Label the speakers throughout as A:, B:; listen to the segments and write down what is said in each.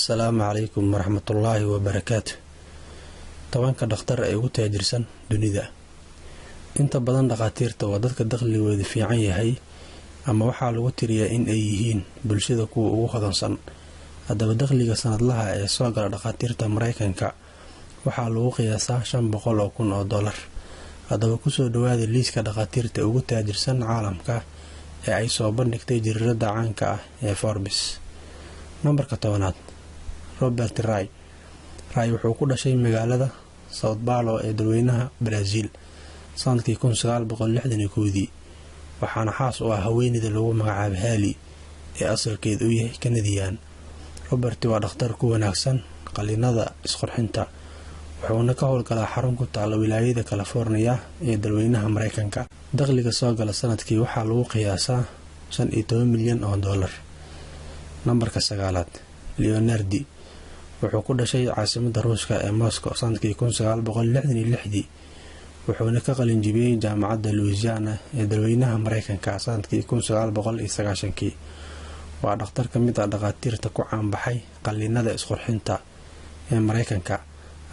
A: Assalaamu calaykum waraxmatullaahi wabarakaatu. Tobanka dhakhtar ee ugu taajirsan dunida. Inta badan dhakhaatiirta waa dadka dakhligoodu fiican yahay ama waxaa lagu tiriyaa in ay yihiin bulshada kuwa ugu hodansan. Haddaba dakhliga sanadlaha ee soo gala dhakhaatiirta Mareykanka waxaa lagu qiyaasaa $500,000. Haddaba kusoo dhawaada liiska dhakhaatiirta ugu taajirsan caalamka ee ay soo bandhigtay jariirada caanka ah ee Forbes. Nambarka 10aad, Robert Ray wuxuu ku dhashay magaalada São Paulo ee dalweynaha Brazil sanadkii 1961, waxaana xaas u ah haweeneyda lagu magacaabo Hailey ee asalkeedu u yahay Canadian. Robert waa dhakhtar ku wanaagsan qalliinada isqurxinta, wuxuuna ka howlgalaa xarun ku taala wilaayada California ee dalweynaha Mareykanka. Dakhliga soo gala sanadkii waxaa lagu qiyaasaa $15 milyan. Nambarka 9aad, Leonardi wuxuu ku dhashay caasimadda Ruushka ee Moscow sanadkii 1966, wuxuuna ka qalin jebiyay jaamacadda Louisiana ee dalweynaha Mareykanka sanadkii 1990. waa dhakhtar ka mid ah dhakhaatiirta ku caanbaxay qalliinada isqurxinta ee Mareykanka.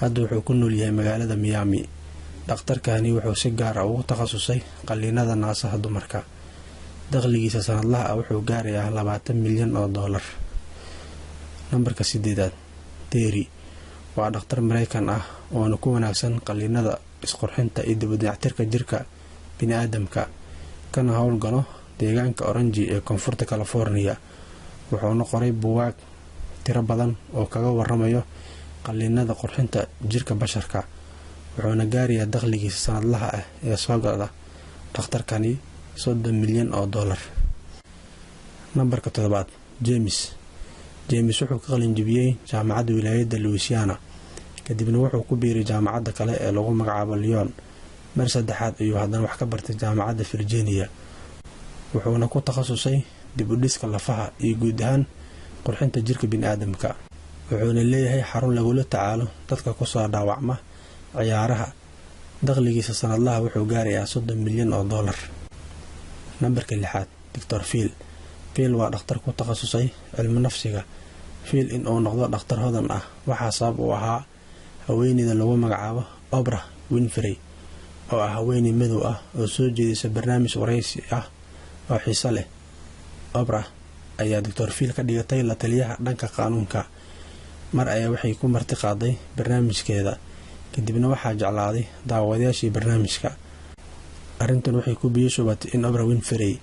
A: Hadda wuxuu ku nool yahay magaalada Miami. Dhakhtarkani wuxuu si gaar ah ugu takhasusay qalliinada naasaha dumarka. Dakhligiisa sanadlaha ah wuxuu gaarayaa $20 milyan. Nambarka 8aad, Terry waa dhakhtar Mareykan ah oo ku wanaagsan qalliinada isqurxinta iyo dib-u-dayactirka jirka bini'aadamka, kana howlgalo deegaanka Orange ee koonfurta California. wuxuuna qoray buugaag tiro badan oo kaga waramayo qalliinada qurxinta jirka basharka, wuxuuna gaarayaa dakhligiisa sanadlaha ah ee soo gala dhakhtarkani $30 milyan. Nambarka 7aad, James wuxuu ka qalin jebiyay jaamacadda wilaayada Louisiana, kadibna wuxuu ku biiray jaamacadda kale ee lagu magacaabo Lyon. mar saddexaad ayuu haddana wax ka bartay jaamacadda Virginia, wuxuuna ku takhasusay dib u dhiska lafaha iyo guud ahaan qurxinta jirka bini'aadamka. wuxuuna leeyahay xarun lagula tacaalo dadka ku soo dhaawacma ciyaaraha. dakhligiisa sanadlaha wuxuu gaarayaa $30 milyan. Nambarka 6aad, Dr. Phil waa dhakhtar ku takhasusay cilmi nafsiga. Phil in uu noqdo dhakhtar hodan ah waxaa sabab u ahaa haweeneyda lagu magacaabo Oprah Winfrey, oo ah haweeney madow ah oo soo jeedisa barnaamij wareysi ah oo xiiso leh. Oprah ayaa Dr. Phil ka dhigatay la taliyaha dhanka qaanuunka. mar ayaa waxay ku marti qaaday barnaamijkeeda, kadibna waxaa jeclaaday daawadayaashii barnaamijka. arrintan waxay ku biyashubatay in Oprah Winfrey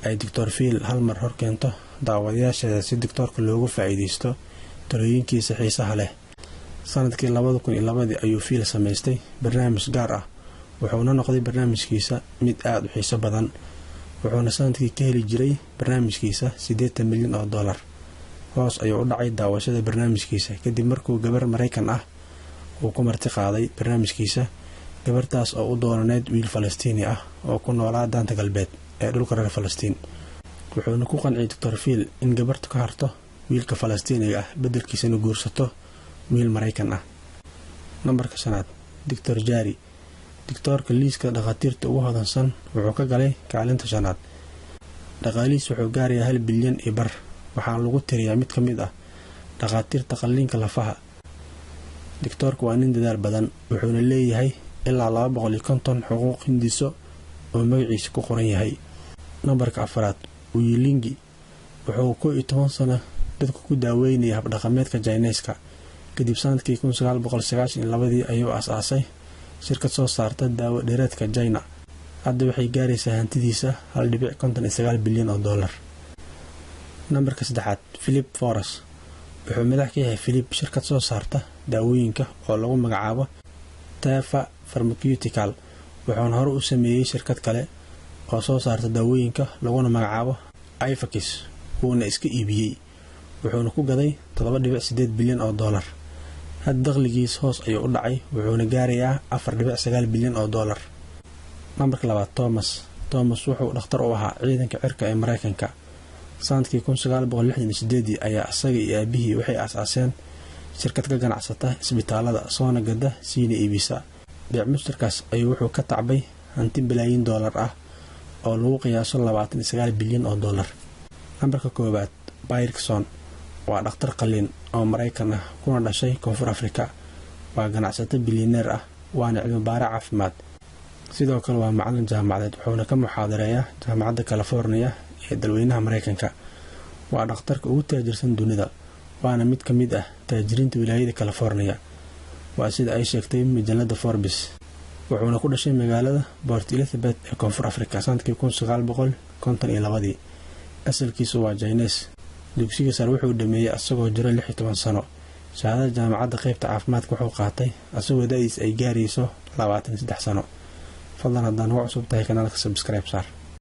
A: ay Dr. Phil hal mar hor keento daawadayaasheeda si doctorka loogu faa'iideysto talooyinkiisa xiisaha leh. sanadkii 2002 ayuu Phil samaystay barnaamij gaar ah, wuxuuna noqday barnaamijkiisa mid aad u xiiso badan, wuxuuna sanadkii ka heli jiray barnaamijkiisa $80 milyan. hoos ayuu u dhacay daawashada barnaamijkiisa kadib markuu gabar Mareykan ah uu ku marti qaaday barnaamijkiisa. gabartaas oo u doonaneyd wiil Falastiini ah oo ku noolaa daanta galbeed ee dhulka reer Falastiin. wuxuuna ku qanciyay Dr. Phil in gabartu ka harto wiilka Falastiiniga ah beddelkiisana guursato wiil Mareykan ah. Nambarka 5aad, Dr. Jari doctorka liiska dhakhaatiirta ugu hodansan wuxuu ka galay kaalinta 5aad. dhaqaalihiisa wuxuu gaarayaa $1 bilyan. waxaa lagu tiriyaa mid ka mid ah dhakhaatiirta qalliinka lafaha. doctorka waa nin dadaal badan, wuxuuna leeyahay ilaa 250 xuquuq hindiso oo magaciisa ku qoran yahay. Nambarka 4aad, Wilingi wuxuu 11 sano dadku ku daaweynayay habdhaqameedka Jayneeska. kadib sanadkii 1992 ayuu aasaasay shirkad soo saarta daawo dheeraadka Jayna. hadda waxay gaaraysaa hantidiisa $1.59 bilyan. Nambarka 3aad, Philip Forrest wuxuu madax ka yahay Philip shirkad soo saarta daawooyinka oo lagu magacaabo Teva Pharmaceutical, wuxuuna hore u sameeyay shirkad kale oo soo saarta daawooyinka laguna magacaabo Ivax, wuuna iska iibiyay, wuxuuna ku gaday $7.8 bilyan. hadda dakhligiisa hoos ayuu u dhacay, wuxuuna gaarayaa $4.9 bilyan. Nambarka 2aad, Thomas wuxuu dhakhtar u ahaa ciidanka cirka ee Mareykanka. sanadkii 1968 ayaa isaga iyo aabihii waxay aasaaseen shirkad ka ganacsata isbitaalada soona gada siina iibisa. beec mushtarkaas ayuu wuxuu ka tacbay hanti bilyan dollar ah oo lagu qiyaaso $29 bilyan. Nambarka 1aad, Byrkson waa dhakhtar qalliin oo Mareykan ah kuna dhashay Koonfur Afrika. waa ganacsato bilyaneer ah waana cilmi baare caafimaad. sidoo kale waa macallin jaamacadeed wuxuuna ka muxaadareeyaa jaamacadda California ee dalweynaha Mareykanka. waa dhakhtarka ugu taajirsan dunida waana mid ka mid ah taajiriinta wilaayada California. waa sida ay sheegtay majalada Forbes. wuxuuna ku dhashay magaalada Port Elizabeth ee Koonfur Afrika sanadkii 1952. asalkiisu waa Chinese. dugsiga sare wuxuu dhameeyay asagoo jira 16 sano. shahaadada jaamacadda qaybta caafimaadka wuxuu qaatay asagoo da'diis ay gaarayso 23 sano. fadlan haddaan ugu cusub tahay kanaalka subscribe saar.